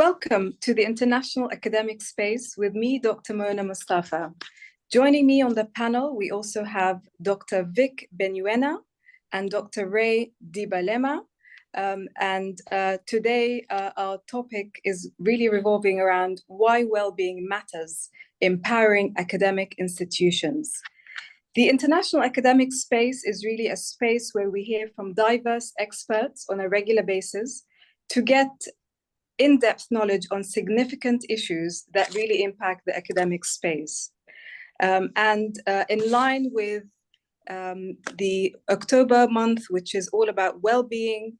Welcome to the International Academic Space with me, Dr. Mona Mustafa. Joining me on the panel, we also have Dr. Vic Benuena and Dr. Ray Dibalema. Today, our topic is really revolving around why well-being matters, empowering academic institutions. The international academic space is really a space where we hear from diverse experts on a regular basis to get in-depth knowledge on significant issues that really impact the academic space. In line with the October month, which is all about well-being,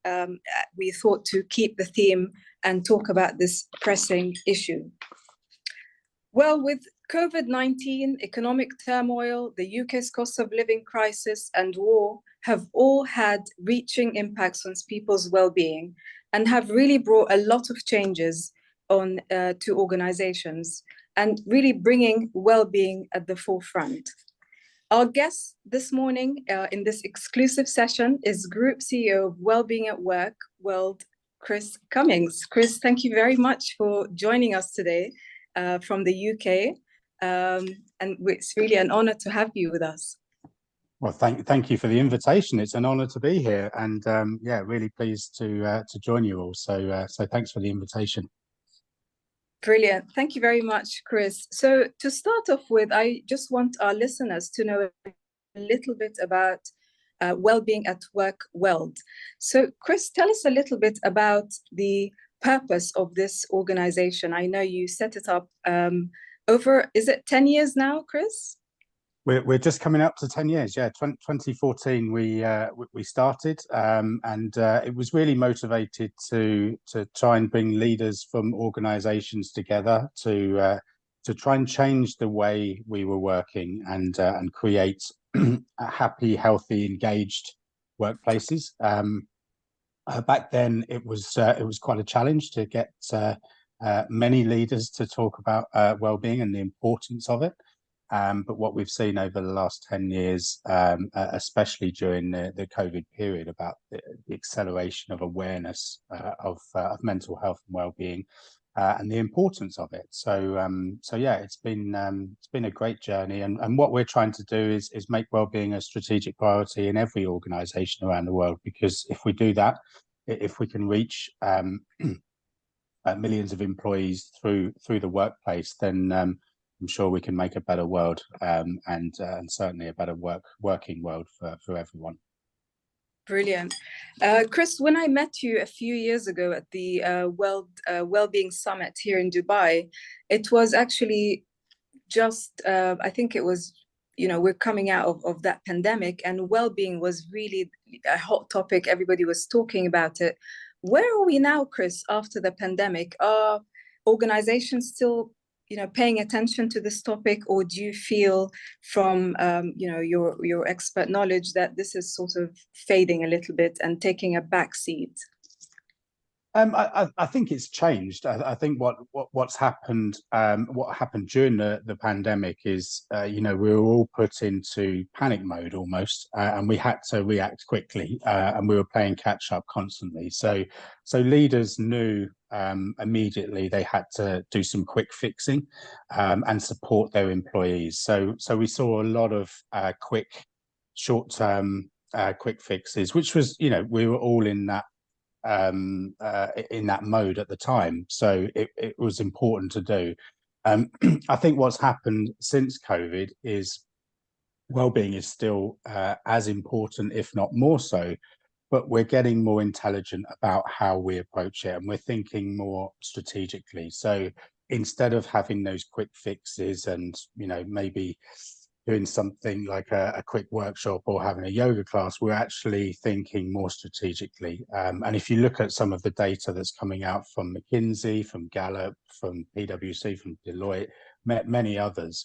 we thought to keep the theme and talk about this pressing issue. Well, with COVID-19, economic turmoil, the UK's cost of living crisis, and war have all had reaching impacts on people's well-being and have really brought a lot of changes to organizations and really bringing well-being at the forefront. Our guest this morning in this exclusive session is Group CEO of Wellbeing at Work World, Chris Cummings. Chris, thank you very much for joining us today from the UK. And it's really an honor to have you with us. Well, thank you for the invitation. It's an honor to be here, and yeah, really pleased to join you all. So thanks for the invitation. Brilliant. Thank you very much, Chris. So to start off with, I just want our listeners to know a little bit about Wellbeing at Work World. So Chris, tell us a little bit about the purpose of this organization. I know you set it up over, is it 10 years now, Chris? We're just coming up to 10 years. Yeah, 2014 we started, and it was really motivated to try and bring leaders from organizations together to try and change the way we were working and create happy, healthy, engaged workplaces. Back then, it was quite a challenge to get many leaders to talk about well-being and the importance of it. But what we've seen over the last 10 years, especially during the COVID period, about the acceleration of awareness of mental health and well-being and the importance of it. So yeah, it's been a great journey. And what we're trying to do is make well-being a strategic priority in every organisation around the world, because if we do that, if we can reach millions of employees through the workplace, then I'm sure we can make a better world and certainly a better working world for everyone. Brilliant. Chris, when I met you a few years ago at the World Wellbeing Summit here in Dubai, it was actually just, I think it was, we're coming out of that pandemic, and well-being was really a hot topic. Everybody was talking about it. Where are we now, Chris, after the pandemic? Are organizations still paying attention to this topic, or do you feel from your expert knowledge that this is sort of fading a little bit and taking a back seat? I think it's changed. I think what's happened, what happened during the pandemic is, we were all put into panic mode almost, and we had to react quickly, and we were playing catch up constantly. So leaders knew immediately they had to do some quick fixing and support their employees. So we saw a lot of quick, short-term quick fixes, which was, we were all in that mode at the time, so it was important to do. I think what's happened since COVID is well-being is still as important, if not more so, but we're getting more intelligent about how we approach it, and we're thinking more strategically. So instead of having those quick fixes and maybe doing something like a quick workshop or having a yoga class, we're actually thinking more strategically. And if you look at some of the data that's coming out from McKinsey, from Gallup, from PwC, from Deloitte, many others,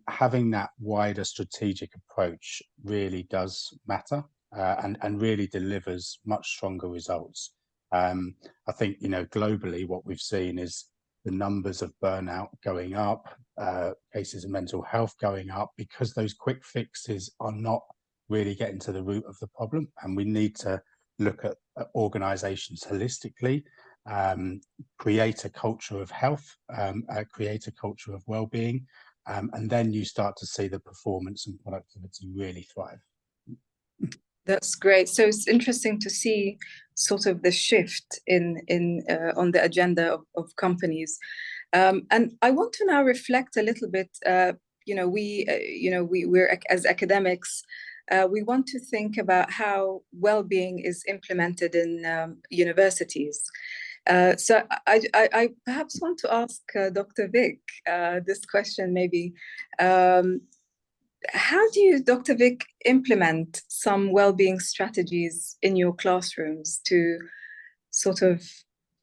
having that wider strategic approach really does matter and really delivers much stronger results. I think, globally, what we've seen is the numbers of burnout going up, cases of mental health going up, because those quick fixes are not really getting to the root of the problem. And we need to look at organizations holistically create a culture of health, create a culture of well-being, and then you start to see the performance and productivity really thrive. That's great. So it's interesting to see sort of the shift in on the agenda of companies. And I want to now reflect a little bit. We're as academics, we want to think about how well-being is implemented in universities. So I perhaps want to ask Dr. Vic this question maybe. How do you, Dr. Vic, implement some well-being strategies in your classrooms to sort of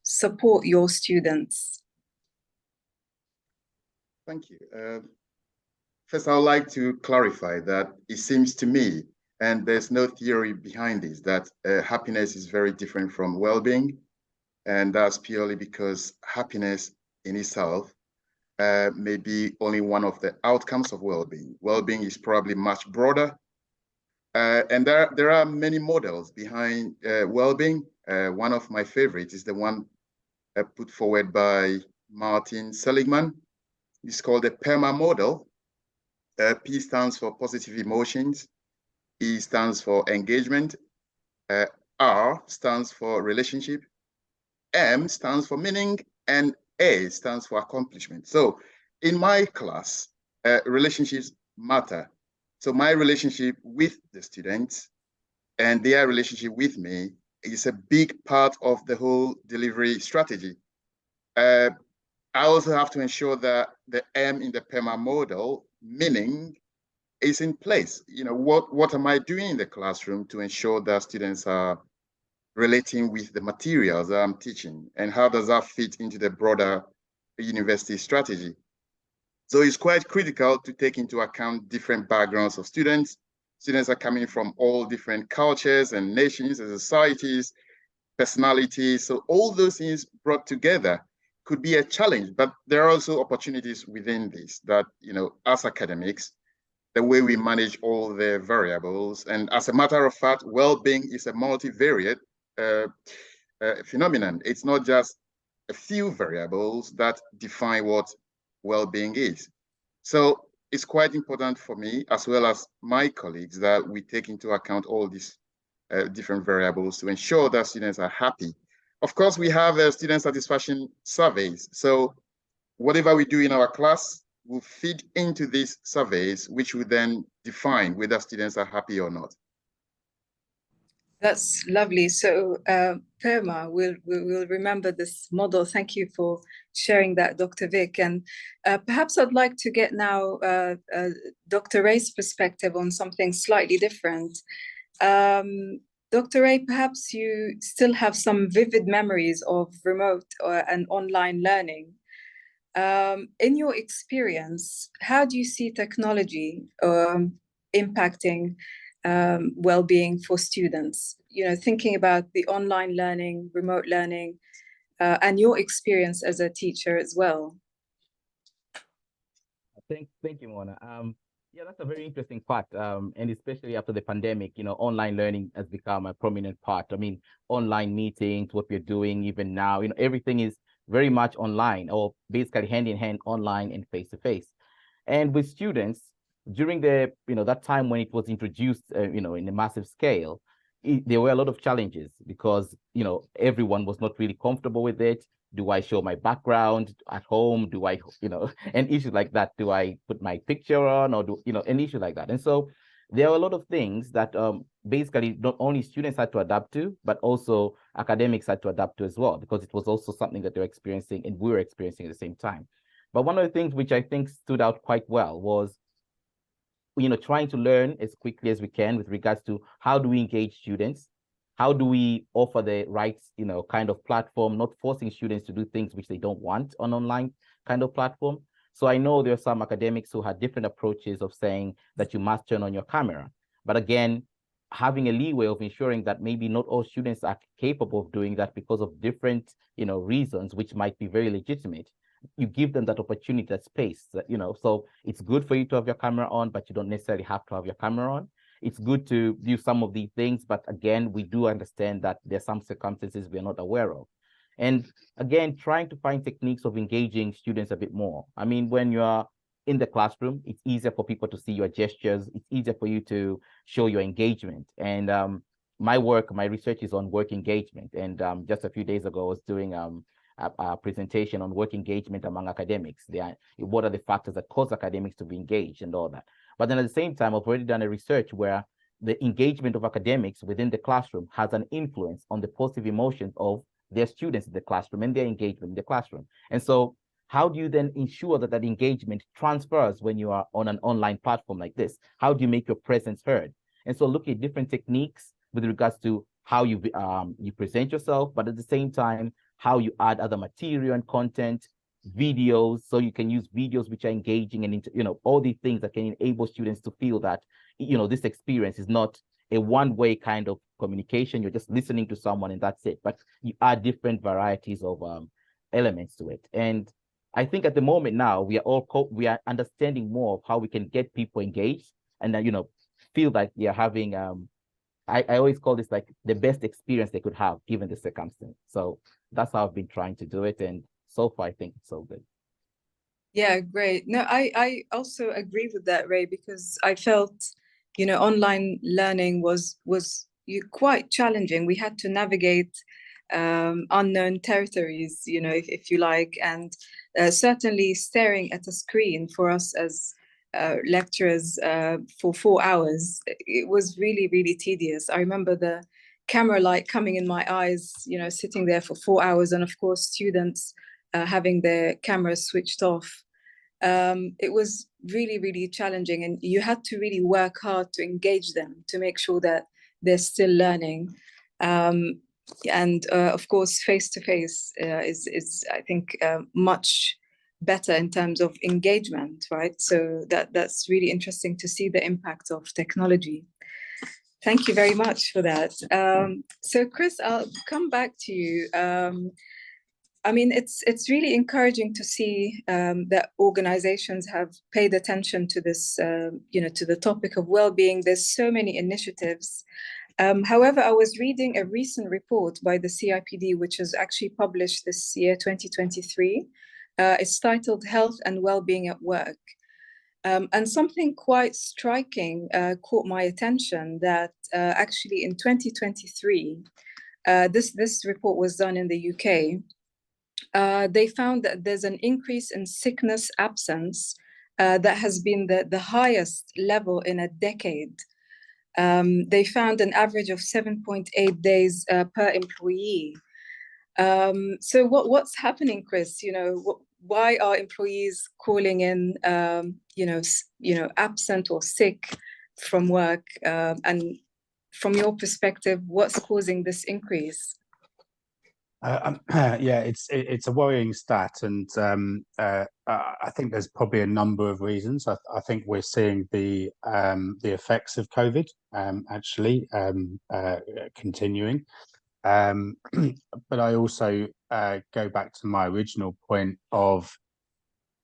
support your students? Thank you. First, I would like to clarify that it seems to me, and there's no theory behind this, that happiness is very different from well-being. And that's purely because happiness in itself may be only one of the outcomes of well-being. Well-being is probably much broader. And there are many models behind well-being. One of my favorites is the one put forward by Martin Seligman. It's called the PERMA model. P stands for positive emotions. E stands for engagement. R stands for relationship. M stands for meaning, and A stands for accomplishment. So in my class, relationships matter. So my relationship with the students and their relationship with me is a big part of the whole delivery strategy. I also have to ensure that the M in the PERMA model, meaning, is in place. What am I doing in the classroom to ensure that students are relating with the materials that I'm teaching, and how does that fit into the broader university strategy? So it's quite critical to take into account different backgrounds of students. Students are coming from all different cultures and nations and societies, personalities. So all those things brought together could be a challenge, but there are also opportunities within this that, as academics, the way we manage all the variables. And as a matter of fact, well-being is a multivariate phenomenon. It's not just a few variables that define what well-being is. So it's quite important for me, as well as my colleagues, that we take into account all these different variables to ensure that students are happy. Of course, we have student satisfaction surveys. So whatever we do in our class will feed into these surveys, which will then define whether students are happy or not. That's lovely. So PERMA, we'll remember this model. Thank you for sharing that, Dr. Vic. And perhaps I'd like to get now Dr. Ray's perspective on something slightly different. Dr. Ray, perhaps you still have some vivid memories of remote and online learning. In your experience, how do you see technology impacting well-being for students? Thinking about the online learning, remote learning, and your experience as a teacher as well. Thank you, Mona. Yeah, that's a very interesting part, and especially after the pandemic, online learning has become a prominent part. I mean, online meetings, what we're doing even now, everything is very much online, or basically hand in hand, online and face to face. And with students, during the that time when it was introduced, in a massive scale, there were a lot of challenges because everyone was not really comfortable with it. Do I show my background at home? Do I, and issues like that? Do I put my picture on, or do an issue like that? And so there are a lot of things that basically not only students had to adapt to, but also academics had to adapt to as well, because it was also something that they're experiencing and we were experiencing at the same time. But one of the things which I think stood out quite well was, trying to learn as quickly as we can with regards to how do we engage students, how do we offer the right, kind of platform, not forcing students to do things which they don't want on online kind of platform. So I know there are some academics who had different approaches of saying that you must turn on your camera. But again, having a leeway of ensuring that maybe not all students are capable of doing that because of different, reasons, which might be very legitimate. You give them that opportunity, that space, so it's good for you to have your camera on, but you don't necessarily have to have your camera on. It's good to do some of these things, but again, we do understand that there's some circumstances we're not aware of. And again, trying to find techniques of engaging students a bit more. I mean, when you are in the classroom, it's easier for people to see your gestures. It's easier for you to show your engagement. And my research is on work engagement. And just a few days ago, I was doing a presentation on work engagement among academics. What are the factors that cause academics to be engaged and all that. But then at the same time, I've already done a research where the engagement of academics within the classroom has an influence on the positive emotions of their students in the classroom and their engagement in the classroom. And so how do you then ensure that that engagement transfers when you are on an online platform like this? How do you make your presence heard? And so look at different techniques with regards to how you present yourself, but at the same time, how you add other material and content, videos, so you can use videos which are engaging and, all these things that can enable students to feel that, this experience is not a one-way kind of communication. You're just listening to someone and that's it. But you add different varieties of elements to it. And I think at the moment now, we are understanding more of how we can get people engaged and, feel like they are having, I always call this like the best experience they could have given the circumstance. So that's how I've been trying to do it. And so far, I think it's so good. Yeah, great. No, I also agree with that, Ray, because I felt, online learning was quite challenging. We had to navigate unknown territories, if you like, and certainly staring at a screen for us as lecturers for 4 hours, it was really, really tedious. I remember the camera light coming in my eyes, sitting there for 4 hours, and of course, students having their cameras switched off. It was really, really challenging, and you had to really work hard to engage them to make sure that they're still learning. And of course, face-to-face is I think much better in terms of engagement, right? So that's really interesting to see the impact of technology. Thank you very much for that. So Chris, I'll come back to you. I mean, it's really encouraging to see that organizations have paid attention to this, to the topic of well-being. There's so many initiatives. However, I was reading a recent report by the CIPD, which was actually published this year, 2023. It's titled Health and Wellbeing at Work. And something quite striking caught my attention, that actually in 2023, this report was done in the UK. They found that there's an increase in sickness absence that has been the highest level in a decade. They found an average of 7.8 days per employee. So what's happening, Chris? Why are employees calling in, absent or sick from work? And from your perspective, what's causing this increase? Yeah, it's a worrying stat, and I think there's probably a number of reasons. I think we're seeing the effects of COVID actually continuing, but I also go back to my original point of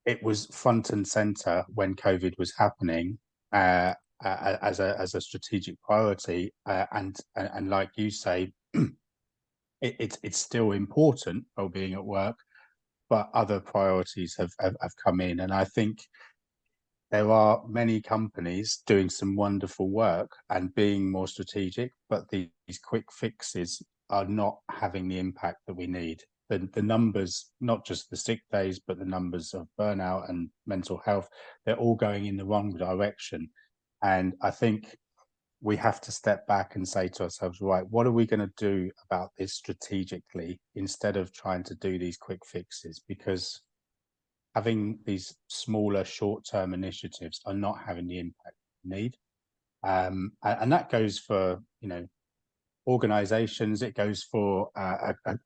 it was front and center when COVID was happening as a strategic priority, and like you say. It's still important, well-being at work, but other priorities have come in, and I think there are many companies doing some wonderful work and being more strategic, but these quick fixes are not having the impact that we need. The numbers, not just the sick days, but the numbers of burnout and mental health, they're all going in the wrong direction. And I think we have to step back and say to ourselves, right, what are we going to do about this strategically instead of trying to do these quick fixes? Because having these smaller short-term initiatives are not having the impact we need. And that goes for, organizations, it goes for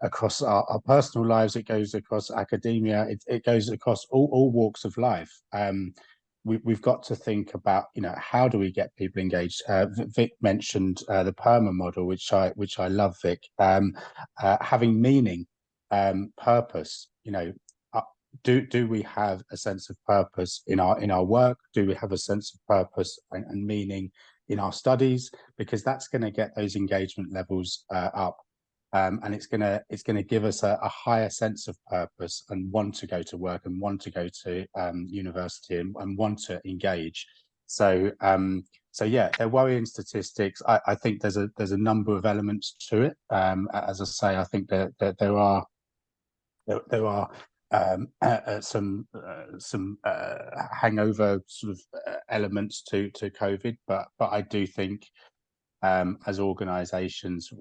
across our personal lives, it goes across academia, it goes across all walks of life. We've got to think about, how do we get people engaged? Vic mentioned the PERMA model, which I love, Vic. Having meaning, purpose. Do we have a sense of purpose in our work? Do we have a sense of purpose and meaning in our studies? Because that's going to get those engagement levels up. and it's gonna give us a higher sense of purpose and want to go to work and want to go to university and want to engage. So yeah, they're worrying statistics. I think there's a number of elements to it. As I say, I think that there are some hangover sort of elements to COVID, but I do think as organisations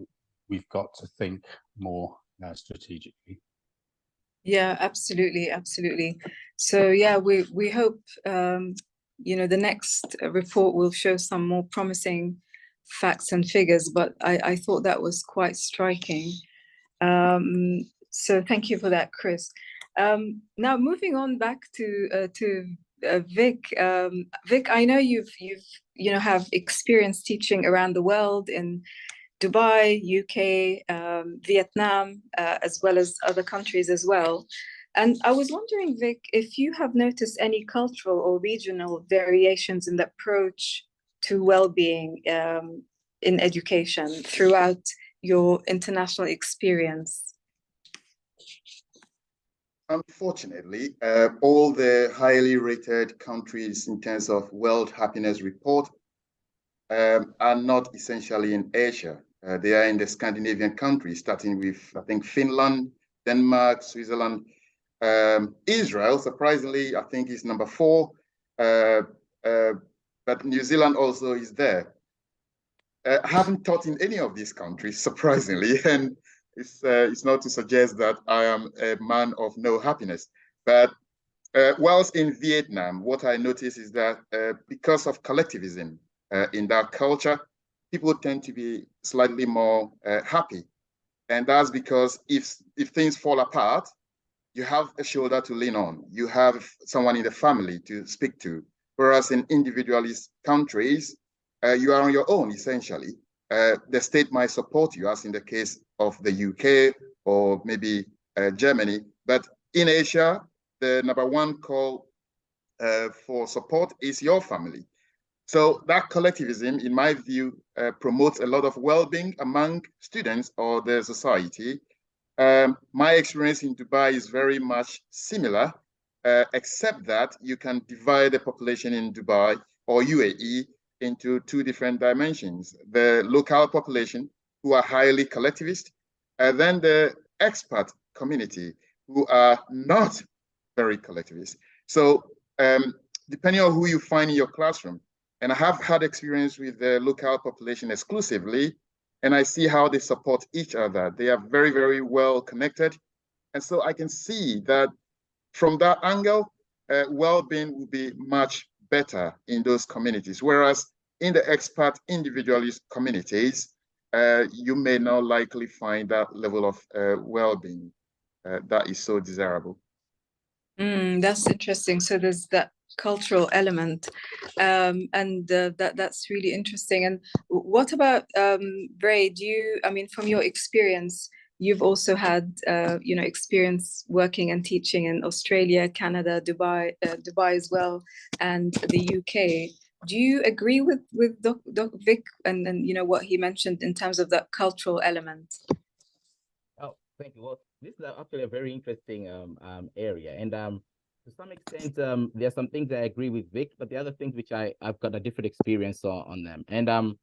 we've got to think more strategically. Yeah, absolutely, absolutely. So yeah, we hope the next report will show some more promising facts and figures, but I thought that was quite striking. So thank you for that, Chris. Now moving on back to Vic. Vic, I know you've have experience teaching around the world in Dubai, UK, Vietnam, as well as other countries as well. And I was wondering, Vic, if you have noticed any cultural or regional variations in the approach to well-being in education throughout your international experience. Unfortunately, all the highly rated countries in terms of World Happiness Report are not essentially in Asia. They are in the Scandinavian countries, starting with, I think, Finland, Denmark, Switzerland. Israel, surprisingly, I think is number 4, but New Zealand also is there. I haven't taught in any of these countries, surprisingly, and it's not to suggest that I am a man of no happiness. But whilst in Vietnam, what I notice is that because of collectivism in that culture, people tend to be slightly more happy. And that's because if things fall apart, you have a shoulder to lean on. You have someone in the family to speak to. Whereas in individualist countries, you are on your own, essentially. The state might support you, as in the case of the UK or maybe Germany. But in Asia, the number 1 call for support is your family. So that collectivism, in my view, promotes a lot of well-being among students or the society. My experience in Dubai is very much similar, except that you can divide the population in Dubai or UAE into 2 different dimensions. The local population, who are highly collectivist, and then the expat community, who are not very collectivist. So depending on who you find in your classroom, and I have had experience with the local population exclusively, and I see how they support each other. They are very, very well connected. And so I can see that from that angle, well-being will be much better in those communities. Whereas in the expat individualist communities, you may not likely find that level of well-being that is so desirable. That's interesting. So there's that cultural element, and that's really interesting. And what about Bray? I mean, from your experience, you've also had experience working and teaching in Australia, Canada, Dubai as well, and the UK. Do you agree with Doc Vic and what he mentioned in terms of that cultural element? Oh, thank you. Well, this is actually a very interesting area, and to some extent, there are some things I agree with Vic, but the other things which I've got a different experience on them. And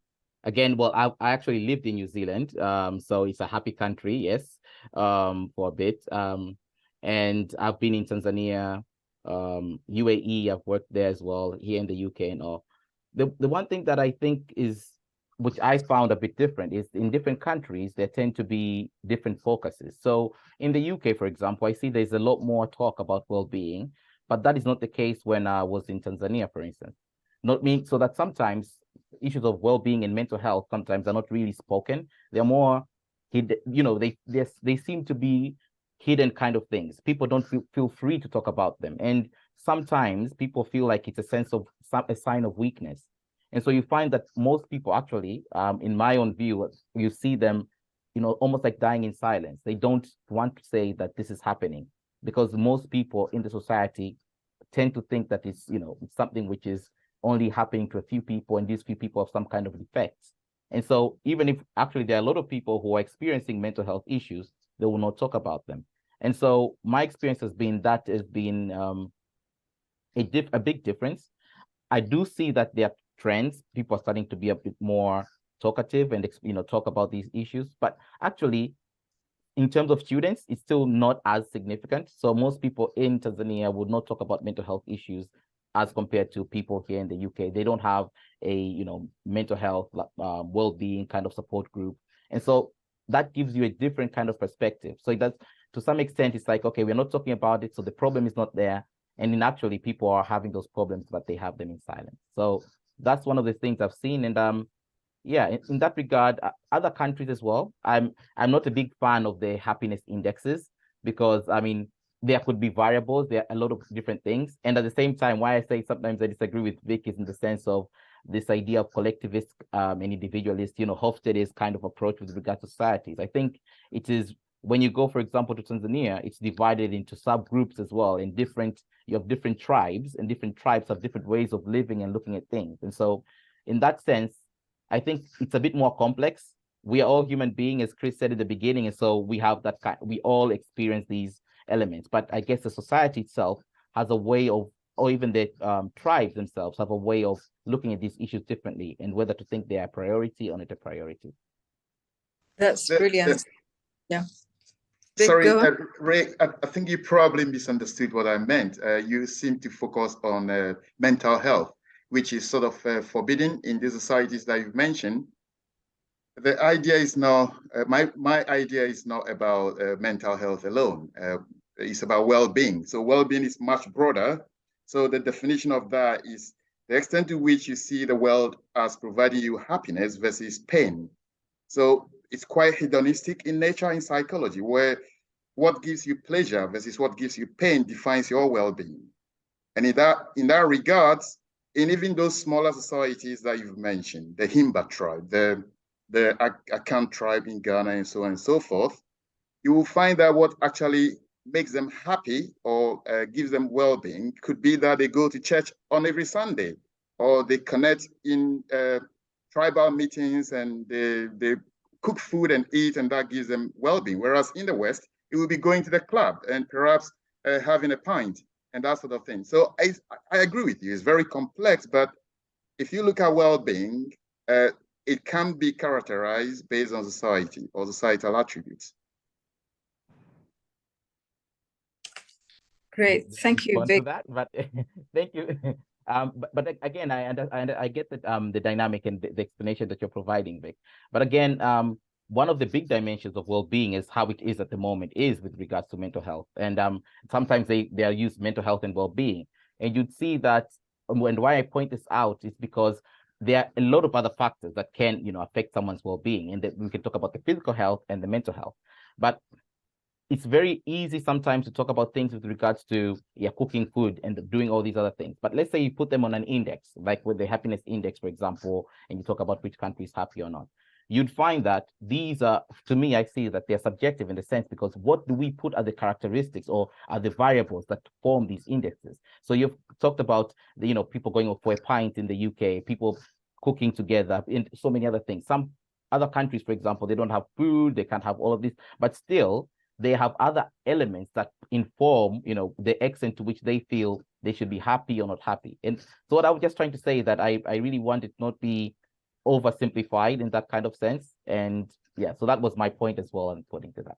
again, well, I actually lived in New Zealand, so it's a happy country, yes, for a bit. And I've been in Tanzania, UAE. I've worked there as well, here in the UK and all. The one thing that I think which I found a bit different, is in different countries, there tend to be different focuses. So in the UK, for example, I see there's a lot more talk about well-being, but that is not the case when I was in Tanzania, for instance. So that sometimes issues of well-being and mental health sometimes are not really spoken. They're more, they seem to be hidden kind of things. People don't feel free to talk about them. And sometimes people feel like it's a sign of weakness. And so you find that most people actually, in my own view, you see them, almost like dying in silence. They don't want to say that this is happening, because most people in the society tend to think that it's something which is only happening to a few people, and these few people have some kind of defects. And so even if actually there are a lot of people who are experiencing mental health issues, they will not talk about them. And so my experience has been that has been a big difference. I do see that there are trends. People are starting to be a bit more talkative and talk about these issues. But actually, in terms of students, it's still not as significant. So most people in Tanzania would not talk about mental health issues as compared to people here in the UK. They don't have a mental health well-being kind of support group. And so that gives you a different kind of perspective. So it does, to some extent, it's like, okay, we're not talking about it, so the problem is not there. And then actually people are having those problems, but they have them in silence. So that's one of the things I've seen. And yeah, in that regard, other countries as well. I'm not a big fan of the happiness indexes because I mean there could be variables. There are a lot of different things, and at the same time, why I say sometimes I disagree with Vic is in the sense of this idea of collectivist and individualist, Hofstede's kind of approach with regard to societies. I think it is when you go, for example, to Tanzania, it's divided into subgroups as well. In you have different tribes, and different tribes have different ways of living and looking at things. And so, in that sense, I think it's a bit more complex. We are all human beings, as Chris said at the beginning, and so we have we all experience these elements. But I guess the society itself has a way of, or even the tribes themselves have a way of looking at these issues differently, and whether to think they are a priority or not a priority. That's brilliant. Yeah. Sorry, Ray, I think you probably misunderstood what I meant. You seem to focus on mental health, which is sort of forbidden in the societies that you've mentioned. The idea is not, my idea is not about mental health alone. It's about well-being. So well-being is much broader. So the definition of that is the extent to which you see the world as providing you happiness versus pain. So it's quite hedonistic in nature in psychology, where what gives you pleasure versus what gives you pain defines your well-being. And in that regards, in even those smaller societies that you've mentioned, the Himba tribe, the Akan tribe in Ghana, and so on and so forth, you will find that what actually makes them happy or gives them well-being could be that they go to church on every Sunday, or they connect in tribal meetings and they cook food and eat, and that gives them well-being. Whereas in the West, it will be going to the club and perhaps having a pint and that sort of thing. So I agree with you. It's very complex, but if you look at well-being, it can be characterized based on society or societal attributes. Great, thank you, Vic. That, but thank you. But again, I get that the dynamic and the explanation that you're providing, Vic. But again, one of the big dimensions of well-being is how it is at the moment is with regards to mental health. And sometimes they are used mental health and well-being. And you'd see that, and why I point this out is because there are a lot of other factors that can, affect someone's well-being. And that we can talk about the physical health and the mental health. But it's very easy sometimes to talk about things with regards to cooking food and doing all these other things. But let's say you put them on an index, like with the happiness index, for example, and you talk about which country is happy or not. You'd find that these are, to me, I see that they're subjective in the sense because what do we put as the characteristics or are the variables that form these indexes? So you've talked about the, people going for a pint in the UK, people cooking together, and so many other things. Some other countries, for example, they don't have food, they can't have all of this, but still they have other elements that inform, the extent to which they feel they should be happy or not happy. And so what I was just trying to say is that I really want it not be oversimplified in that kind of sense. And yeah, so that was my point as well in putting to that.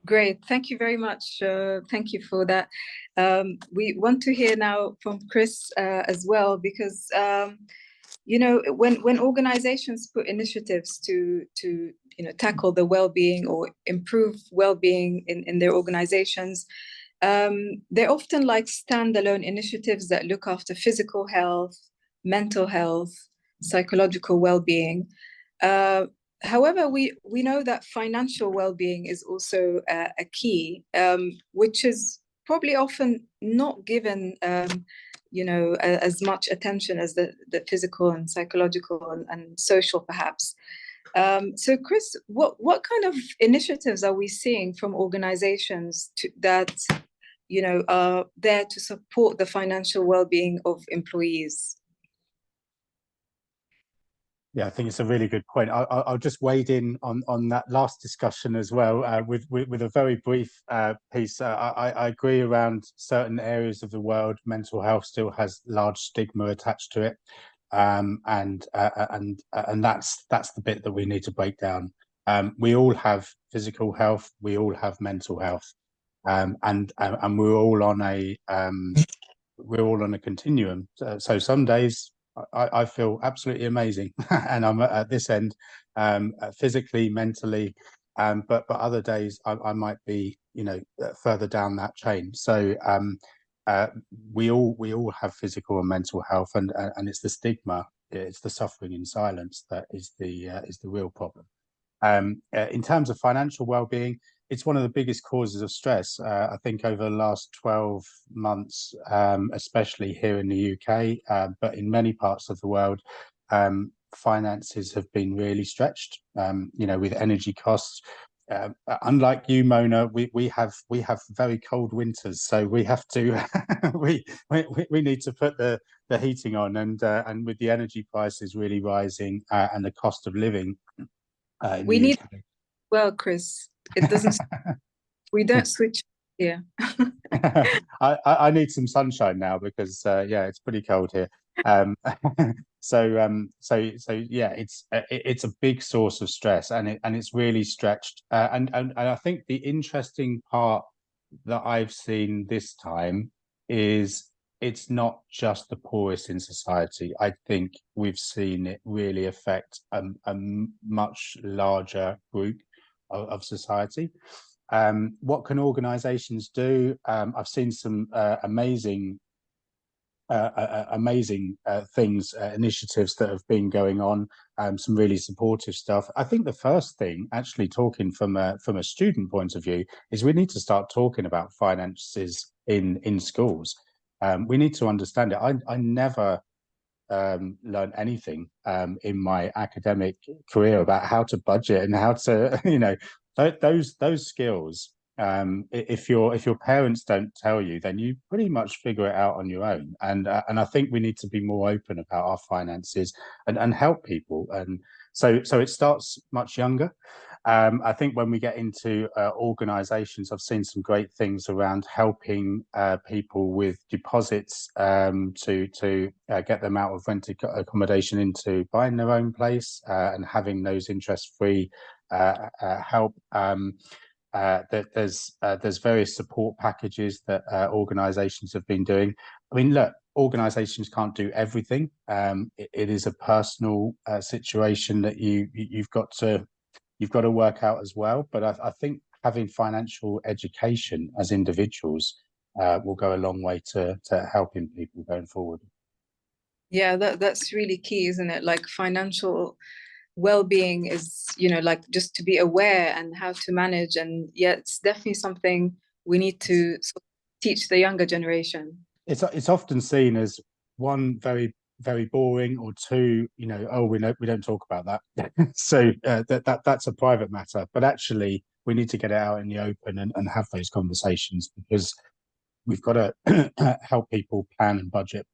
Great, thank you very much. Thank you for that. We want to hear now from Chris as well, because when organizations put initiatives to tackle the well-being or improve well-being in their organizations, they're often like standalone initiatives that look after physical health, mental health, psychological well-being. However, we know that financial well-being is also a key, which is probably often not given as much attention as the physical and psychological and social, perhaps. So, Chris, what kind of initiatives are we seeing from organizations that are there to support the financial well-being of employees? Yeah, I think it's a really good point. I'll just wade in on that last discussion as well, with a very brief piece. I agree around certain areas of the world, mental health still has large stigma attached to it, and that's the bit that we need to break down. We all have physical health, we all have mental health, and we're all on a continuum. So some days I feel absolutely amazing, and I'm at this end, physically, mentally, but other days I might be, further down that chain. So we all have physical and mental health, and it's the stigma, it's the suffering in silence that is the real problem. In terms of financial well-being, it's one of the biggest causes of stress. I think over the last 12 months, especially here in the UK, but in many parts of the world, finances have been really stretched. With energy costs. Unlike you, Mona, we have very cold winters, so we have to we need to put the heating on, and with the energy prices really rising, and the cost of living. We need, well, Chris, it doesn't, we don't switch here. I need some sunshine now because yeah, it's pretty cold here. So yeah, it's a big source of stress, and it's really stretched. And I think the interesting part that I've seen this time is it's not just the poorest in society. I think we've seen it really affect a much larger group of society. What can organizations do? I've seen some amazing things, initiatives that have been going on, some really supportive stuff. I think the first thing, actually talking from a student point of view, is we need to start talking about finances in schools. We need to understand it. I never learned anything in my academic career about how to budget and how to, those skills. If your parents don't tell you, then you pretty much figure it out on your own. And I think we need to be more open about our finances and help people. And so it starts much younger. I think when we get into organizations, I've seen some great things around helping people with deposits, to get them out of rented accommodation into buying their own place, and having those interest-free help. There's various support packages that organizations have been doing. I mean, look, organizations can't do everything. It is a personal situation that you've got to work out as well. But I think having financial education as individuals will go a long way to helping people going forward. Yeah, that's really key, isn't it? Like financial well-being is, like just to be aware and how to manage. And yeah, it's definitely something we need to sort of teach the younger generation. It's often seen as one, very very boring, or two, oh, we don't talk about that. So that's a private matter, but actually we need to get it out in the open and have those conversations, because we've got to help people plan and budget.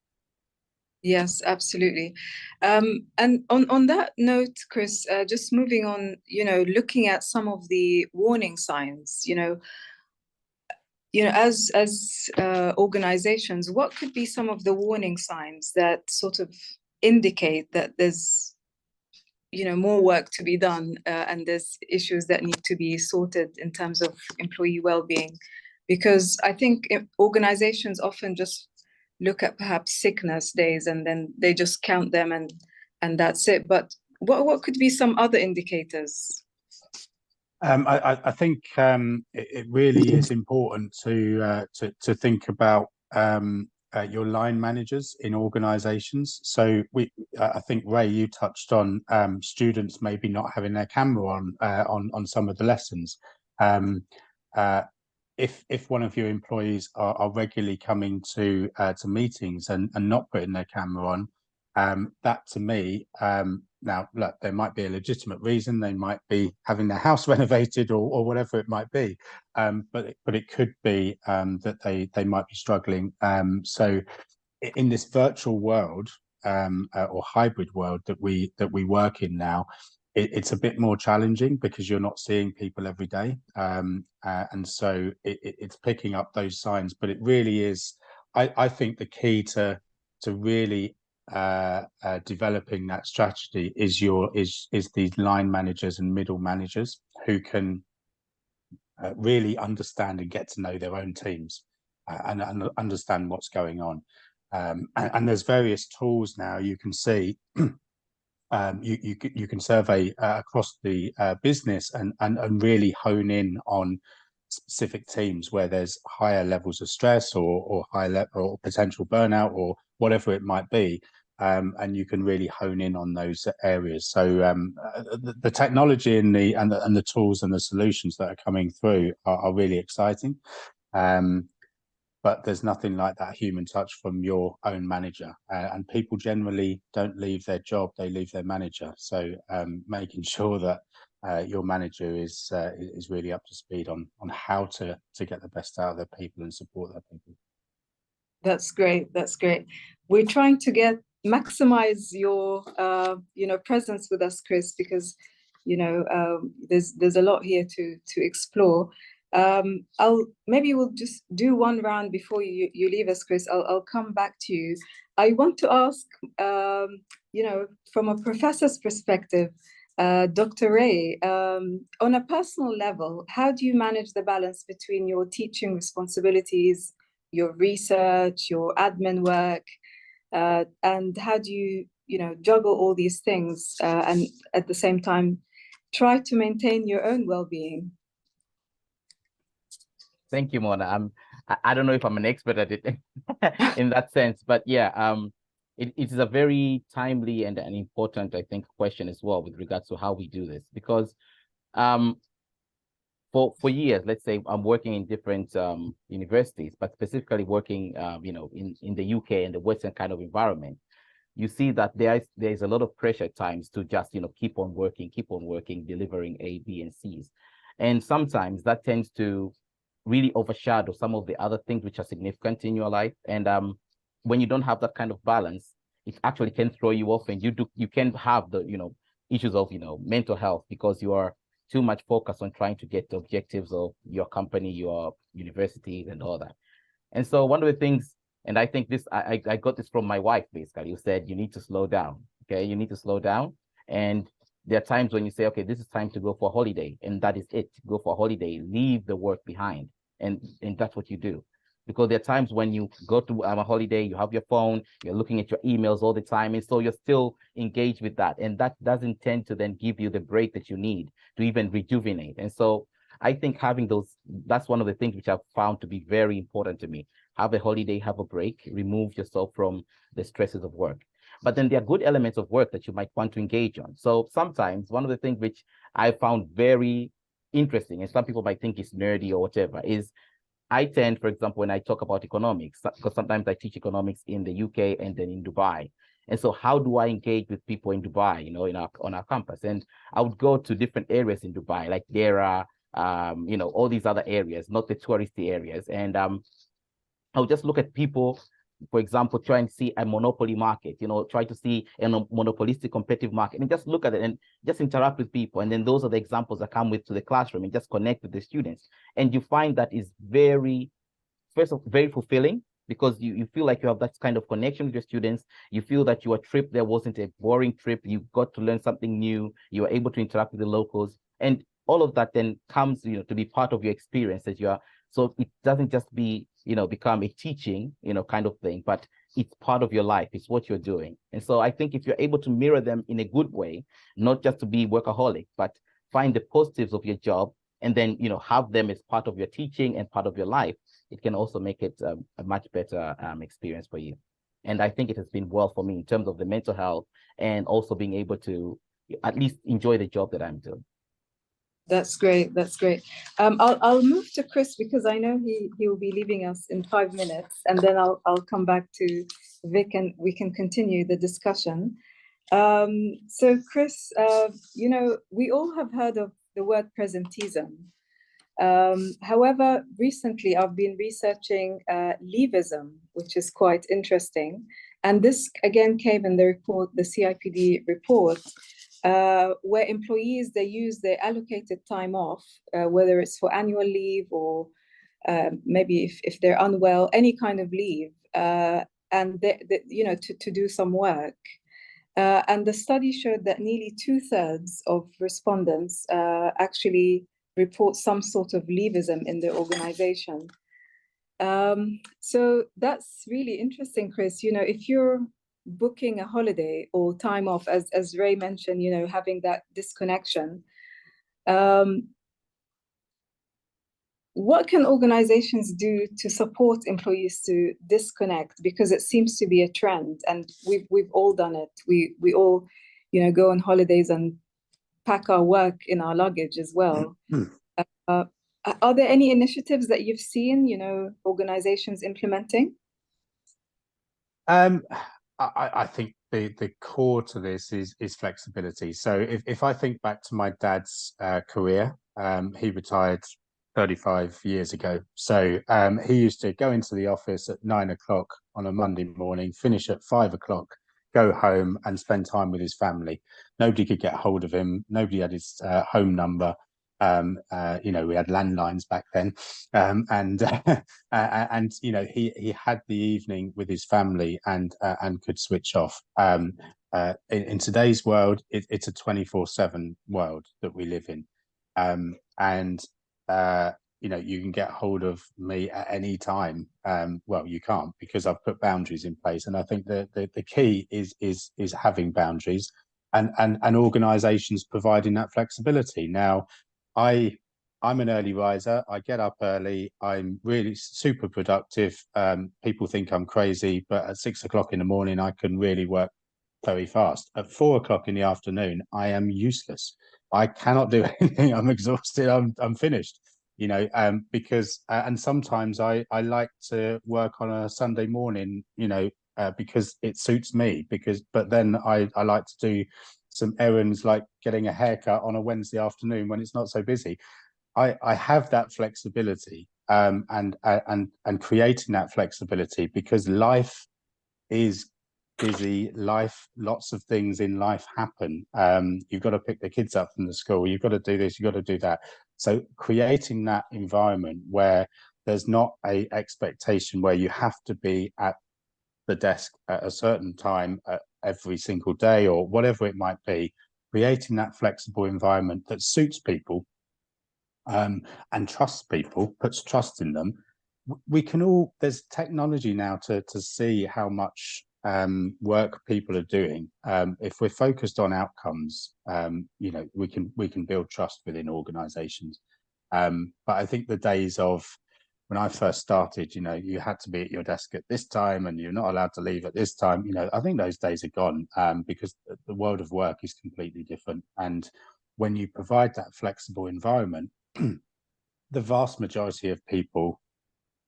Yes, absolutely. And on that note, Chris, just moving on, looking at some of the warning signs, as organizations, what could be some of the warning signs that sort of indicate that there's, more work to be done, and there's issues that need to be sorted in terms of employee well-being? Because I think organizations often just look at perhaps sickness days and then they just count them and that's it. But what could be some other indicators? I think it really is important to think about your line managers in organizations. So I think, Ray, you touched on students maybe not having their camera on some of the lessons. If one of your employees are regularly coming to meetings and not putting their camera on, that to me, now look, there might be a legitimate reason. They might be having their house renovated or whatever it might be, but it could be that they might be struggling. So in this virtual world, or hybrid world that we work in now, it's a bit more challenging because you're not seeing people every day, and so it's picking up those signs. But it really is, I think, the key to really developing that strategy is these line managers and middle managers who can really understand and get to know their own teams, and understand what's going on. And there's various tools now you can see. You can survey across the business and really hone in on specific teams where there's higher levels of stress or high level or potential burnout or whatever it might be, and you can really hone in on those areas. So the technology and the tools and the solutions that are coming through are really exciting. But there's nothing like that human touch from your own manager, and people generally don't leave their job, they leave their manager. So making sure that your manager is really up to speed on how to get the best out of their people and support their people. That's great. That's great. We're trying to maximize your presence with us, Chris, because there's a lot here to explore. Maybe we'll just do one round before you leave us, Chris. I'll come back to you. I want to ask, from a professor's perspective, Dr. Ray, on a personal level, how do you manage the balance between your teaching responsibilities, your research, your admin work, and how do you juggle all these things and at the same time try to maintain your own well-being? Thank you, Mona. I don't know if I'm an expert at it in that sense, but yeah, it is a very timely and an important, I think, question as well with regards to how we do this, because for years, let's say I'm working in different universities, but specifically working, in the UK and the Western kind of environment, you see that there's a lot of pressure at times to just keep on working, delivering A, B, and C's, and sometimes that tends to really overshadow some of the other things which are significant in your life. And when you don't have that kind of balance, it actually can throw you off, and you can have the issues of mental health because you are too much focused on trying to get the objectives of your company, your university, and all that. And so one of the things, and I think this, I got this from my wife, basically, who said, you need to slow down. Okay, you need to slow down. And there are times when you say, okay, this is time to go for a holiday, and that is it. Go for a holiday, leave the work behind. And that's what you do. Because there are times when you go to a holiday, you have your phone, you're looking at your emails all the time. And so you're still engaged with that. And that doesn't tend to then give you the break that you need to even rejuvenate. And so I think having that's one of the things which I've found to be very important to me. Have a holiday, have a break, remove yourself from the stresses of work. But then there are good elements of work that you might want to engage on. So sometimes one of the things which I found very interesting, and some people might think it's nerdy or whatever, is I tend, for example, when I talk about economics, because sometimes I teach economics in the UK and then in Dubai. And so how do I engage with people in Dubai, on our campus? And I would go to different areas in Dubai, like Dera, all these other areas, not the touristy areas. And I would just look at people, for example, try and see a monopoly market, try to see a monopolistic competitive market and just look at it and just interact with people. And then those are the examples that come to the classroom and just connect with the students. And you find that is very fulfilling because you feel like you have that kind of connection with your students. You feel that your trip there wasn't a boring trip. You got to learn something new. You were able to interact with the locals. And all of that then comes, to be part of your experience as you are. So it doesn't just become a teaching, kind of thing, but it's part of your life. It's what you're doing. And so I think if you're able to mirror them in a good way, not just to be workaholic, but find the positives of your job and then, have them as part of your teaching and part of your life, it can also make it a much better experience for you. And I think it has been well for me in terms of the mental health and also being able to at least enjoy the job that I'm doing. That's great. That's great. I'll move to Chris because I know he will be leaving us in 5 minutes, and then I'll come back to Vic and we can continue the discussion. So Chris, we all have heard of the word presentism. However, recently I've been researching leavism, which is quite interesting. And this again came in the report, the CIPD report, where employees, they use their allocated time off, whether it's for annual leave or maybe if they're unwell, any kind of leave, and to do some work. And the study showed that nearly 2/3 of respondents actually report some sort of leavism in their organization. So that's really interesting, Chris. If you're booking a holiday or time off, as Ray mentioned, having that disconnection, what can organizations do to support employees to disconnect? Because it seems to be a trend, and we've all done it. We all, go on holidays and pack our work in our luggage as well. Are there any initiatives that you've seen, organizations implementing? I think the core to this is flexibility. So if I think back to my dad's career, he retired 35 years ago. So he used to go into the office at 9 o'clock on a Monday morning, finish at 5 o'clock, go home and spend time with his family. Nobody could get hold of him. Nobody had his home number. We had landlines back then, and he had the evening with his family and could switch off. In today's world, it's a 24/7 world that we live in, you can get hold of me at any time. Well, you can't, because I've put boundaries in place, and I think the key is having boundaries and organizations providing that flexibility. Now, I'm an early riser. I get up early. I'm really super productive. People think I'm crazy, but at 6 o'clock in the morning, I can really work very fast. At 4 o'clock in the afternoon, I am useless. I cannot do anything. I'm exhausted. I'm finished. Because and sometimes I like to work on a Sunday morning. Because it suits me. But then I like to do some errands, like getting a haircut on a Wednesday afternoon when it's not so busy. I have that flexibility, and creating that flexibility, because life is busy. Lots of things in life happen. You've got to pick the kids up from the school. You've got to do this. You've got to do that. So creating that environment where there's not a expectation where you have to be at the desk at a certain time every single day, or whatever it might be, creating that flexible environment that suits people and trusts people, puts trust in them. We can all, there's technology now to see how much work people are doing. If we're focused on outcomes, we can build trust within organizations. But I think the days of when I first started, you had to be at your desk at this time and you're not allowed to leave at this time. I think those days are gone, because the world of work is completely different. And when you provide that flexible environment, the vast majority of people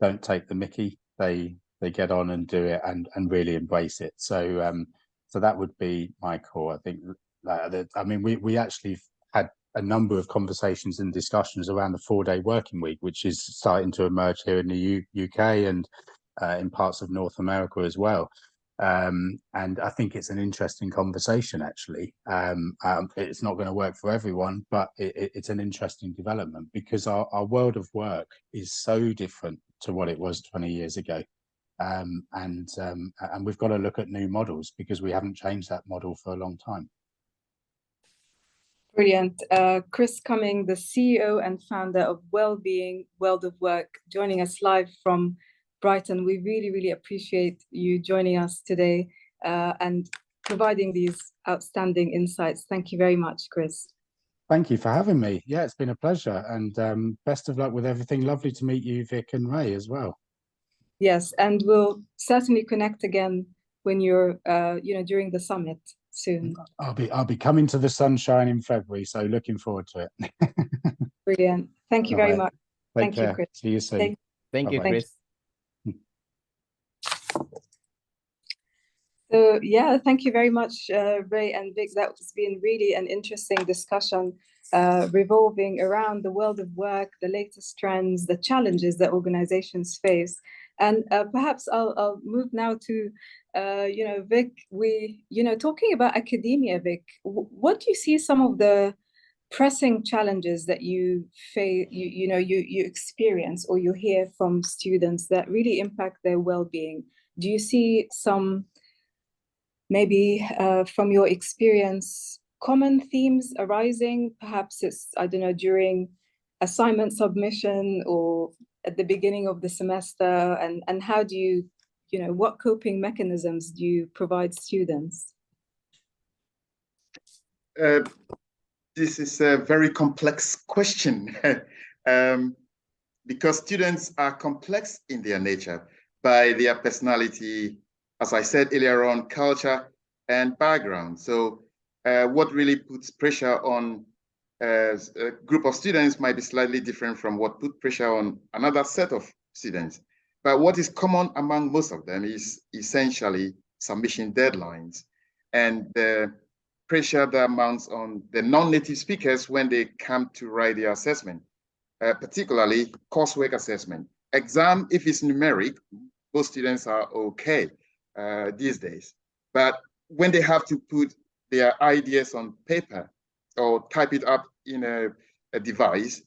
don't take the mickey. They get on and do it and really embrace it. So that would be my core. I think we actually had a number of conversations and discussions around the 4-day working week, which is starting to emerge here in the UK and in parts of North America as well. And I think it's an interesting conversation, actually. It's not going to work for everyone, but it's an interesting development, because our world of work is so different to what it was 20 years ago. And we've got to look at new models, because we haven't changed that model for a long time. Brilliant. Chris Cumming, the CEO and founder of Wellbeing World of Work, joining us live from Brighton. We really, really appreciate you joining us today and providing these outstanding insights. Thank you very much, Chris. Thank you for having me. Yeah, it's been a pleasure, and best of luck with everything. Lovely to meet you, Vic and Ray, as well. Yes, and we'll certainly connect again when you're, during the summit soon. I'll be coming to the sunshine in February, so looking forward to it. Brilliant. Thank you very much. Thank you, Chris. See you soon. Thank you, Chris. So yeah, thank you very much, Ray and Vic. That's been really an interesting discussion revolving around the world of work, the latest trends, the challenges that organizations face. And perhaps I'll move now to Vic, talking about academia, Vic, what do you see some of the pressing challenges that you face, you experience or you hear from students that really impact their well-being? Do you see some, maybe from your experience, common themes arising? Perhaps it's, I don't know, during assignment submission or at the beginning of the semester, and how do you, what coping mechanisms do you provide students? This is a very complex question because students are complex in their nature by their personality, as I said earlier on, culture and background. So what really puts pressure on a group of students might be slightly different from what put pressure on another set of students. But what is common among most of them is essentially submission deadlines and the pressure that mounts on the non-native speakers when they come to write their assessment, particularly coursework assessment. Exam, if it's numeric, most students are okay these days. But when they have to put their ideas on paper or type it up in a device,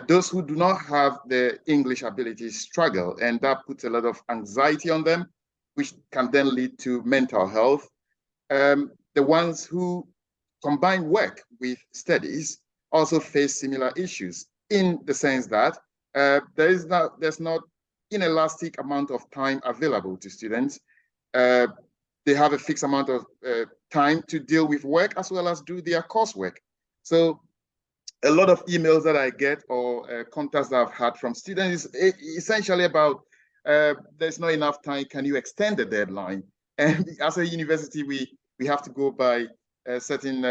those who do not have the English ability struggle, and that puts a lot of anxiety on them, which can then lead to mental health. The ones who combine work with studies also face similar issues in the sense that there's not inelastic amount of time available to students. They have a fixed amount of time to deal with work as well as do their coursework. So a lot of emails that I get or contacts that I've had from students is essentially about there's not enough time, can you extend the deadline? And as a university, we have to go by certain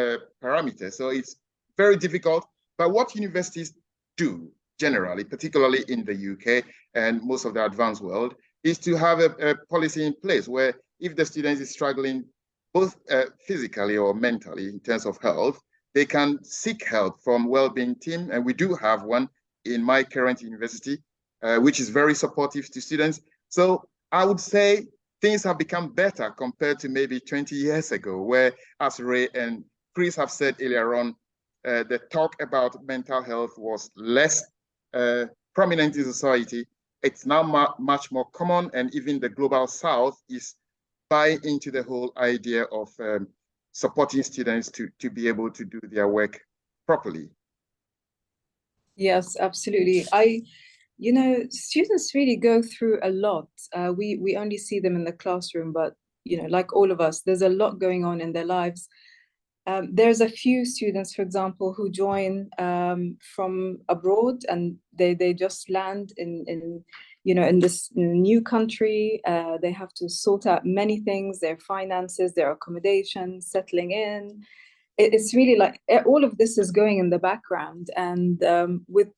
parameters. So it's very difficult. But what universities do generally, particularly in the UK and most of the advanced world, is to have a policy in place where if the student is struggling both physically or mentally in terms of health, they can seek help from well-being team. And we do have one in my current university, which is very supportive to students. So I would say things have become better compared to maybe 20 years ago, where, as Ray and Chris have said earlier on, the talk about mental health was less prominent in society. It's now much more common, and even the Global South is buying into the whole idea of supporting students to be able to do their work properly. Yes, absolutely. Students really go through a lot. We only see them in the classroom, but, like all of us, there's a lot going on in their lives. There's a few students, for example, who join from abroad, and they just land in this new country. They have to sort out many things, their finances, their accommodation, settling in. It's really like all of this is going in the background. And with,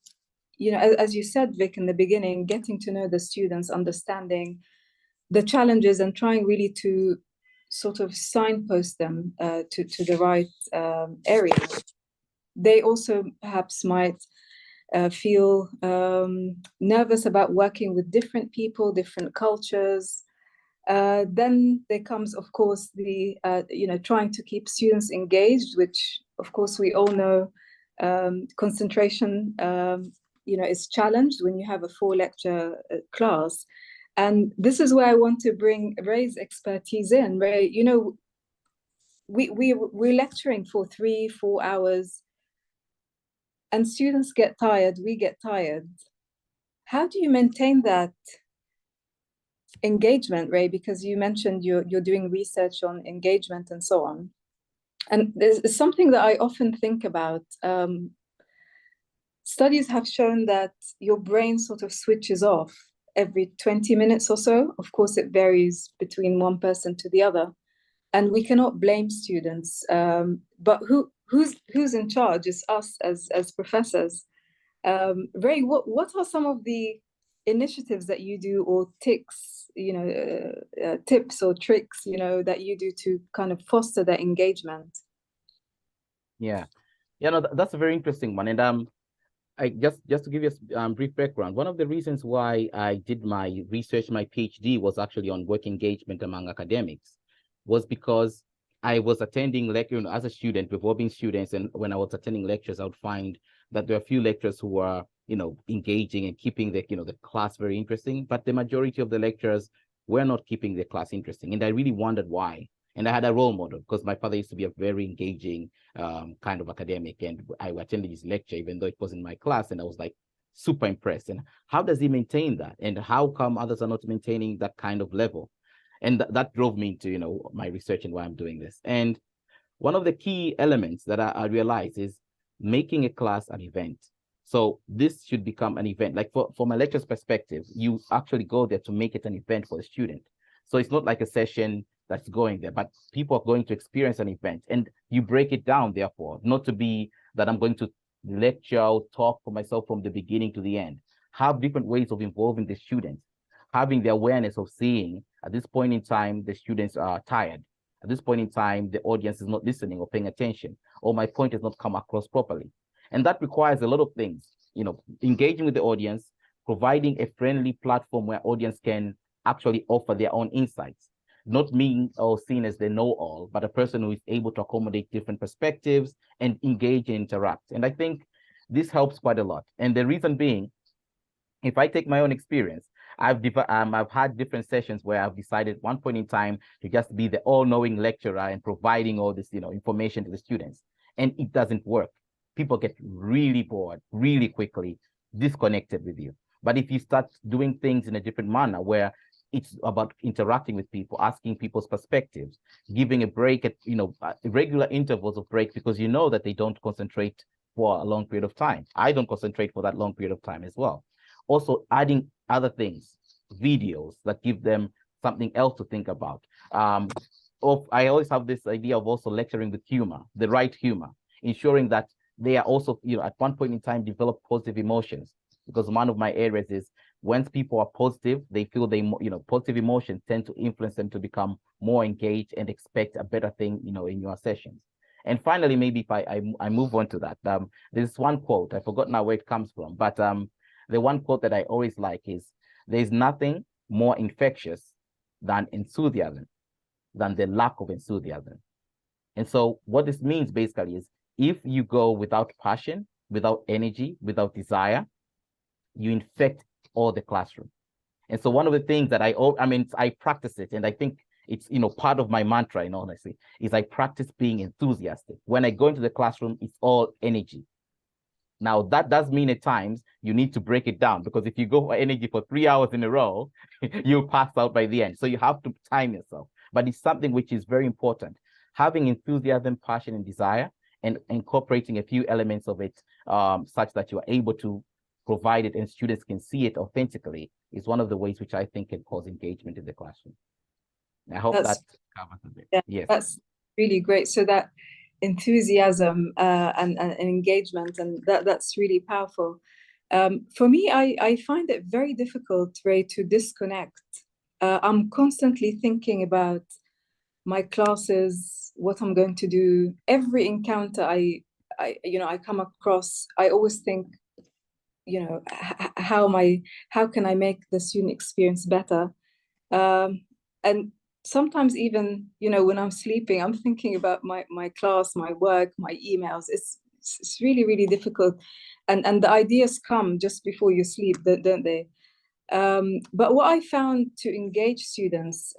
as you said, Vic, in the beginning, getting to know the students, understanding the challenges and trying really to sort of signpost them to the right area. They also perhaps might feel nervous about working with different people, different cultures. Then there comes, of course, the trying to keep students engaged, which, of course, we all know concentration is challenged when you have a 4-lecture class. And this is where I want to bring Ray's expertise in. Ray, we're lecturing for 3-4 hours, and students get tired, we get tired. How do you maintain that engagement, Ray? Because you mentioned you're doing research on engagement and so on. And there's something that I often think about. Studies have shown that your brain sort of switches off every 20 minutes or so. Of course, it varies between one person to the other, and we cannot blame students. But who's in charge is us as professors. Ray, what are some of the initiatives that you do, or tips or tricks, that you do to kind of foster that engagement? Yeah, no, that's a very interesting one, and I just to give you a brief background, one of the reasons why I did my research, my PhD was actually on work engagement among academics, was because I was attending lecture, as a student, revolving students, and when I was attending lectures, I would find that there are a few lecturers who were, engaging and keeping the class very interesting, but the majority of the lecturers were not keeping the class interesting, and I really wondered why. And I had a role model because my father used to be a very engaging kind of academic, and I attended his lecture, even though it was in my class, and I was like super impressed. And how does he maintain that? And how come others are not maintaining that kind of level? And that drove me into, my research and why I'm doing this. And one of the key elements that I realized is making a class an event. So this should become an event. Like from a lecturer's perspective, you actually go there to make it an event for the student. So it's not like a session that's going there, but people are going to experience an event, and you break it down, therefore, not to be that I'm going to lecture or talk for myself from the beginning to the end. Have different ways of involving the students, having the awareness of seeing at this point in time, the students are tired. At this point in time, the audience is not listening or paying attention, or my point has not come across properly. And that requires a lot of things, engaging with the audience, providing a friendly platform where audience can actually offer their own insights, not being or seen as the know-all, but a person who is able to accommodate different perspectives and engage and interact. And I think this helps quite a lot. And the reason being, if I take my own experience, I've had different sessions where I've decided at one point in time to just be the all-knowing lecturer and providing all this, information to the students, and it doesn't work. People get really bored really quickly, disconnected with you. But if you start doing things in a different manner, where it's about interacting with people, asking people's perspectives, giving a break at regular intervals of break, because you know that they don't concentrate for a long period of time. I don't concentrate for that long period of time as well. Also adding other things, videos that give them something else to think about. I always have this idea of also lecturing with humor, the right humor, ensuring that they are also, at one point in time, develop positive emotions. Because one of my areas is once people are positive, they feel positive emotions tend to influence them to become more engaged and expect a better thing, in your sessions. And finally, maybe if I move on to that, there's one quote, I forgot now where it comes from, but the one quote that I always like is, there's nothing more infectious than enthusiasm, than the lack of enthusiasm. And so what this means basically is, if you go without passion, without energy, without desire, you infect all the classroom. And so one of the things that I practice it, and I think it's, part of my mantra, in honesty, is I practice being enthusiastic. When I go into the classroom, it's all energy. Now, that does mean at times you need to break it down, because if you go for energy for 3 hours in a row, you'll pass out by the end. So you have to time yourself. But it's something which is very important. Having enthusiasm, passion, and desire, and incorporating a few elements of it such that you are able to provide it and students can see it authentically, is one of the ways which I think can cause engagement in the classroom. I hope that covers a bit. Yeah, yes, that's really great. So that enthusiasm and engagement, and that's really powerful. For me, I find it very difficult, Ray, to disconnect. I'm constantly thinking about my classes, what I'm going to do. Every encounter I come across, I always think, how can I make the student experience better? And sometimes even, when I'm sleeping, I'm thinking about my class, my work, my emails. It's really, really difficult. And the ideas come just before you sleep, don't they? But what I found to engage students,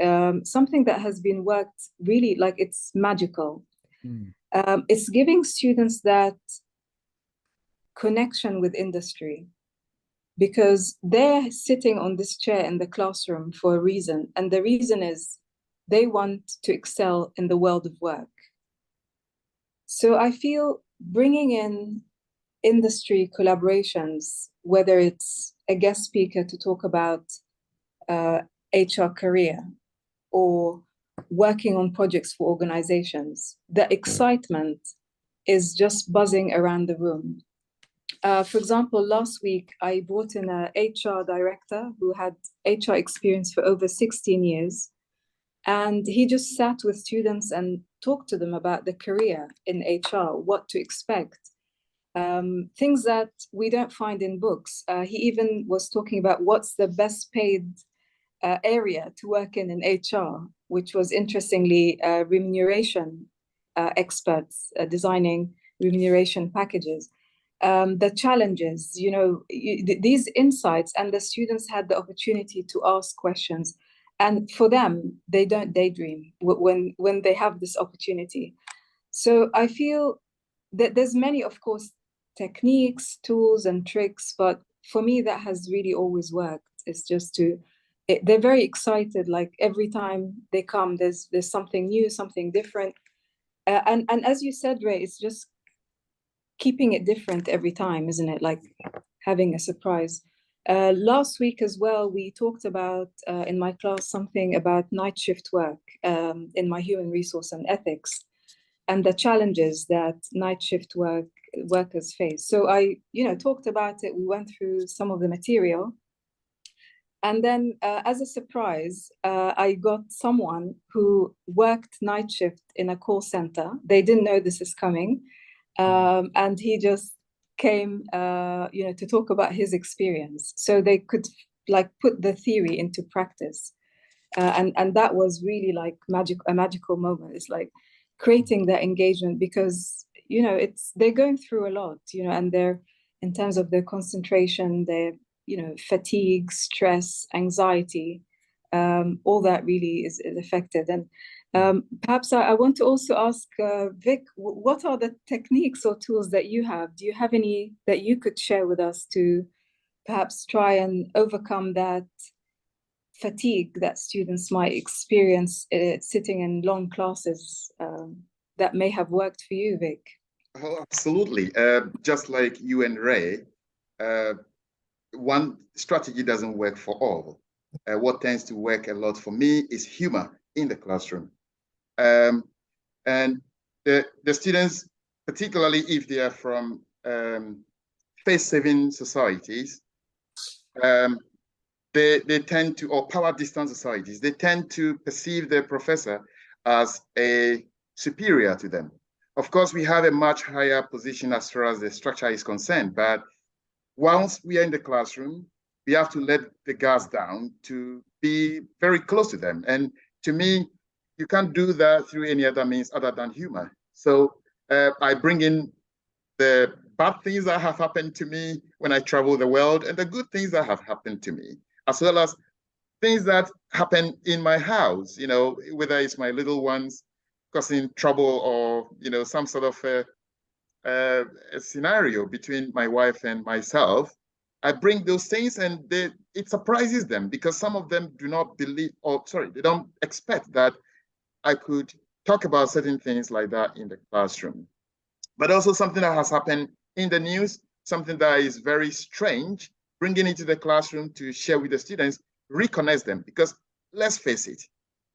something that has been worked really, like, it's magical. It's giving students that connection with industry, because they're sitting on this chair in the classroom for a reason. And the reason is they want to excel in the world of work. So I feel bringing in industry collaborations, whether it's a guest speaker to talk about HR career, or working on projects for organizations, the excitement is just buzzing around the room. For example, last week, I brought in an HR director who had HR experience for over 16 years. And he just sat with students and talked to them about the career in HR, what to expect. things that we don't find in books. He even was talking about what's the best paid area to work in HR, which was interestingly remuneration experts designing remuneration packages. The challenges, these insights, and the students had the opportunity to ask questions. And for them, they don't daydream when they have this opportunity. So I feel that there's many, of course, techniques, tools, and tricks, but for me, that has really always worked. It's just they're very excited. Like every time they come, there's something new, something different. And as you said, Ray, it's just keeping it different every time, isn't it? Like having a surprise. Last week as well, we talked about in my class something about night shift work in my human resource and ethics, and the challenges that night shift workers face. So I, talked about it. We went through some of the material. And then as a surprise, I got someone who worked night shift in a call center. They didn't know this is coming. And he just came, to talk about his experience. So they could like put the theory into practice. And that was really like a magical moment. It's like creating that engagement because, they're going through a lot, and they're, in terms of their concentration, their, fatigue, stress, anxiety, all that really is affected. And perhaps I want to also ask Vic, what are the techniques or tools that you have? Do you have any that you could share with us to perhaps try and overcome that fatigue that students might experience sitting in long classes that may have worked for you, Vic? Oh, absolutely. Just like you and Ray, one strategy doesn't work for all. What tends to work a lot for me is humor in the classroom. And the students, particularly if they are from face-saving societies, they tend to, or power distance societies, they tend to perceive their professor as a superior to them. Of course, we have a much higher position as far as the structure is concerned, but once we are in the classroom, we have to let the guards down to be very close to them. And to me, you can't do that through any other means other than humor. So I bring in the bad things that have happened to me when I travel the world and the good things that have happened to me, as well as things that happen in my house, whether it's my little ones causing trouble or, some sort of a scenario between my wife and myself. I bring those things and it surprises them because some of them do not believe, they don't expect that I could talk about certain things like that in the classroom. But also something that has happened in the news, something that is very strange, bringing it to the classroom to share with the students, reconnect them. Because let's face it,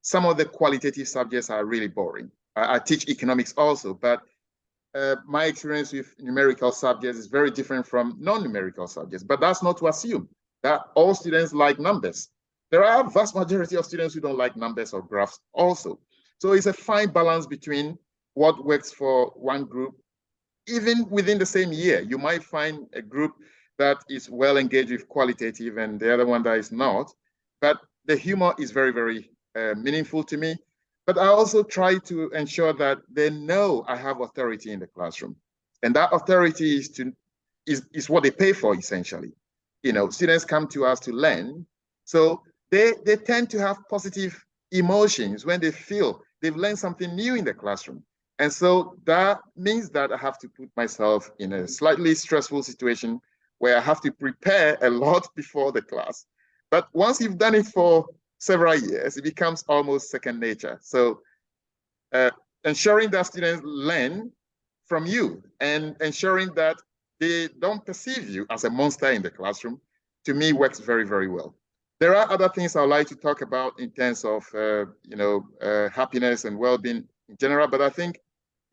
some of the qualitative subjects are really boring. I teach economics also, but my experience with numerical subjects is very different from non-numerical subjects. But that's not to assume that all students like numbers. There are a vast majority of students who don't like numbers or graphs also. So it's a fine balance between what works for one group. Even within the same year, you might find a group that is well engaged with qualitative and the other one that is not. But the humor is very, very meaningful to me. But I also try to ensure that they know I have authority in the classroom. And that authority is what they pay for, essentially. Students come to us to learn. So they tend to have positive emotions when they feel they've learned something new in the classroom. And so that means that I have to put myself in a slightly stressful situation where I have to prepare a lot before the class. But once you've done it for several years, it becomes almost second nature. So ensuring that students learn from you and ensuring that they don't perceive you as a monster in the classroom, to me, works very, very well. There are other things I'd like to talk about in terms of, happiness and well-being in general, but I think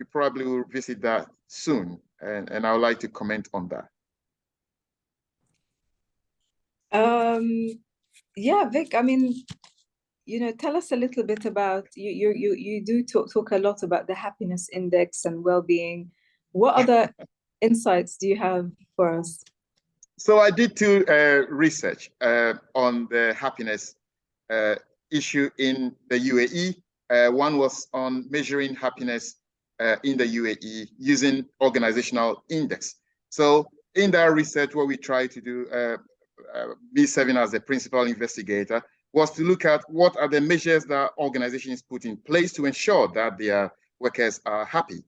we probably will visit that soon, and I would like to comment on that. Yeah, Vic, I mean, tell us a little bit about, you do talk a lot about the happiness index and well-being. What other insights do you have for us? So I did two research on the happiness issue in the UAE. One was on measuring happiness in the UAE using organizational index. So in that research, what we tried to do, me serving as the principal investigator, was to look at what are the measures that organizations put in place to ensure that their workers are happy.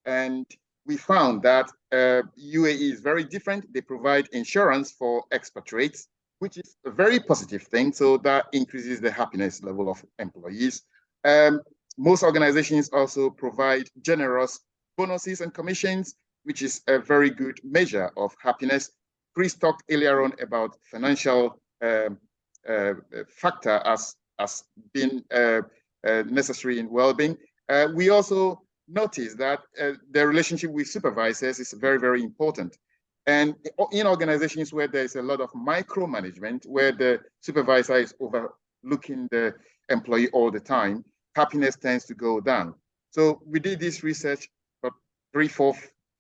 And we found that UAE is very different. They provide insurance for expatriates, which is a very positive thing. So that increases the happiness level of employees. Most organizations also provide generous bonuses and commissions, which is a very good measure of happiness. Chris talked earlier on about financial factor as being necessary in well-being. We also notice that the relationship with supervisors is very, very important. And in organizations where there's a lot of micromanagement, where the supervisor is overlooking the employee all the time, happiness tends to go down. So we did this research about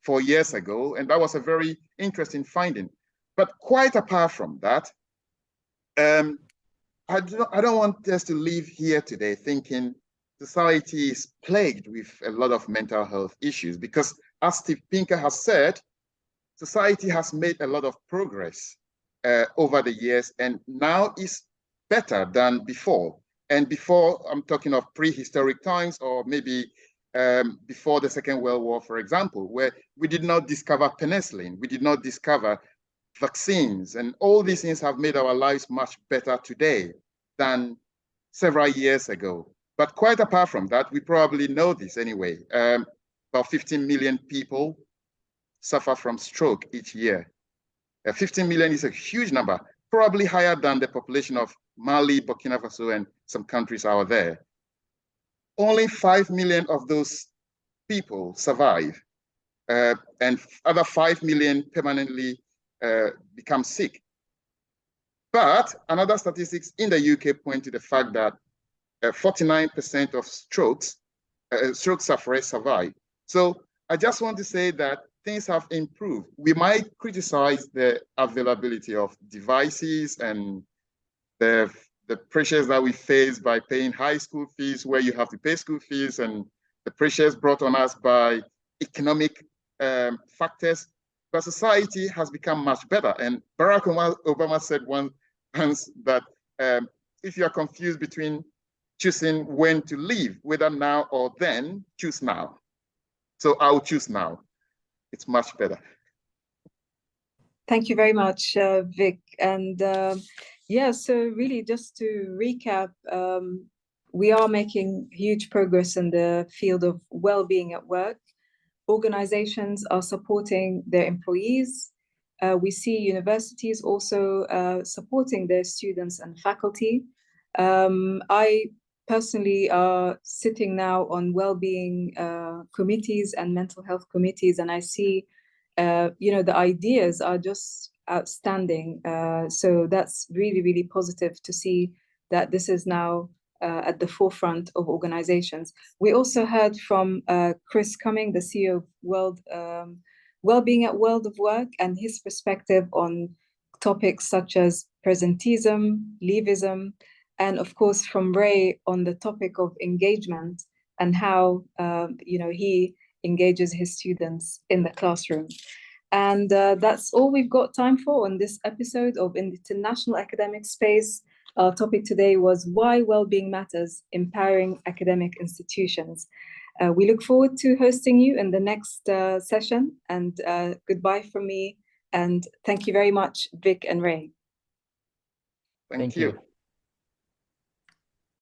4 years ago, and that was a very interesting finding. But quite apart from that, I don't want us to leave here today thinking society is plagued with a lot of mental health issues, because as Steve Pinker has said, society has made a lot of progress over the years and now is better than before. And before, I'm talking of prehistoric times, or maybe before the Second World War, for example, where we did not discover penicillin, we did not discover vaccines, and all these things have made our lives much better today than several years ago. But quite apart from that, we probably know this anyway. About 15 million people suffer from stroke each year. 15 million is a huge number, probably higher than the population of Mali, Burkina Faso, and some countries out there. Only 5 million of those people survive, and other 5 million permanently become sick. But another statistics in the UK point to the fact that 49% of stroke sufferers survive. So I just want to say that things have improved. We might criticize the availability of devices and the pressures that we face by paying high school fees, where you have to pay school fees, and the pressures brought on us by economic factors. But society has become much better. And Barack Obama said once that if you are confused between choosing when to leave, whether now or then, choose now. So I'll choose now. It's much better. Thank you very much, Vic. And yeah, so really just to recap, we are making huge progress in the field of well-being at work. Organizations are supporting their employees. We see universities also supporting their students and faculty. I personally are sitting now on well-being committees and mental health committees, and I see, the ideas are just outstanding. So that's really, really positive to see that this is now at the forefront of organizations. We also heard from Chris Cumming, the CEO of Wellbeing at World of Work, and his perspective on topics such as presentism, leavism, and of course from Ray on the topic of engagement and how he engages his students in the classroom. And that's all we've got time for on this episode of International Academic Space. Our topic today was Why Wellbeing Matters, Empowering Academic Institutions. We look forward to hosting you in the next session, and goodbye from me. And thank you very much, Vic and Ray. Thank you.